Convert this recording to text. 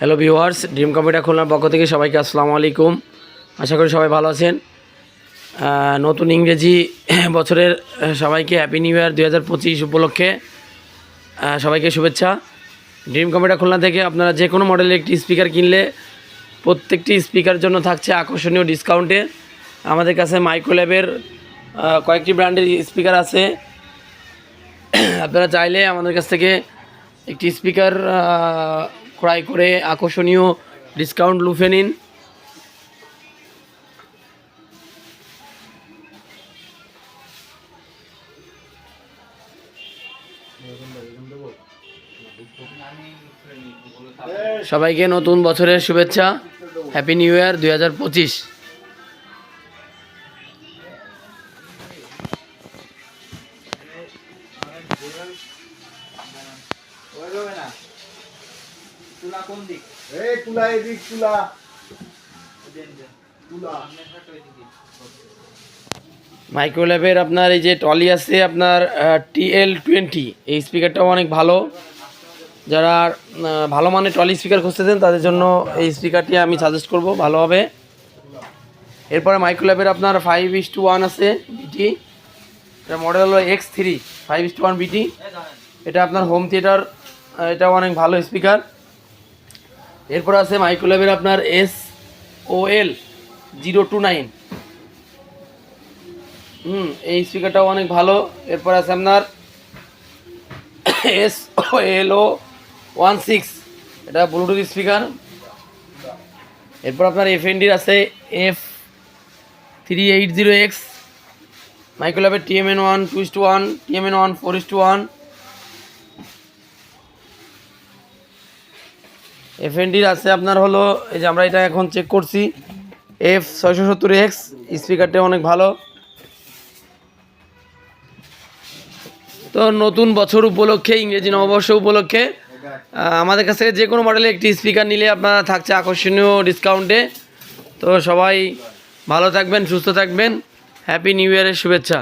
Hello viewers, dream computer খুলনার পক্ষ থেকে সবাইকে আসসালামু আলাইকুম। আশা করি সবাই ভালো আছেন। নতুন ইংরেজি বছরের সবাইকে হ্যাপি নিউ ইয়ার 2025 উপলক্ষে সবাইকে শুভেচ্ছা। ড্রিম কম্পিউটার খুলনা থেকে আপনারা যে কোনো মডেলের একটি স্পিকার কিনলে প্রত্যেকটি স্পিকার জন্য থাকছে আকর্ষণীয় ডিসকাউন্টে। আমাদের কাছে মাইক্রোল্যাবের কয়েকটি ব্র্যান্ডের স্পিকার আছে। আপনারা চাইলে আমাদের কাছ থেকে একটি স্পিকার ক্রয় করে আকর্ষণীয় ডিসকাউন্ট লুফে নিন। সবাইকে নতুন বছরের শুভেচ্ছা, হ্যাপি নিউ ইয়ার 2025। মাইক্রোল্যাবের আপনার এই যে টলি আছে আপনার TL20, এই স্পিকারটাও অনেক ভালো। যারা ভালো মানের টলি স্পিকার খুঁজতেছেন তাদের জন্য এই স্পিকারটি আমি সাজেস্ট করব, ভালো হবে। এরপরে মাইক্রোল্যাবের আপনার 5:1 আছে বিটি, এটা মডেল হলো X3 5:1 বিটি। এটা আপনার হোম থিয়েটার, এটাও অনেক ভালো স্পিকার। এরপর আছে মাইক্রোল্যাবের আপনার SOL029, এই স্পিকারটাও অনেক ভালো। এরপর আছে আপনার SOLO16, এটা ব্লুটুথ স্পিকার। এরপর আপনার FNDর আছে F380X, মাইক্রোল্যাবের TMN1 2:1, TMN1 4:1। FNDর আছে আপনার হলো এই যে আমরা এটা এখন চেক করছি F670X, স্পিকারটা অনেক ভালো। তো নতুন বছর উপলক্ষে, ইংরেজি নববর্ষ উপলক্ষে আমাদের কাছ থেকে যে কোনো মডেলের একটি স্পিকার নিলে আপনারা থাকছে আকর্ষণীয় ডিসকাউন্টে। তো সবাই ভালো থাকবেন, সুস্থ থাকবেন, হ্যাপি নিউ ইয়ারের শুভেচ্ছা।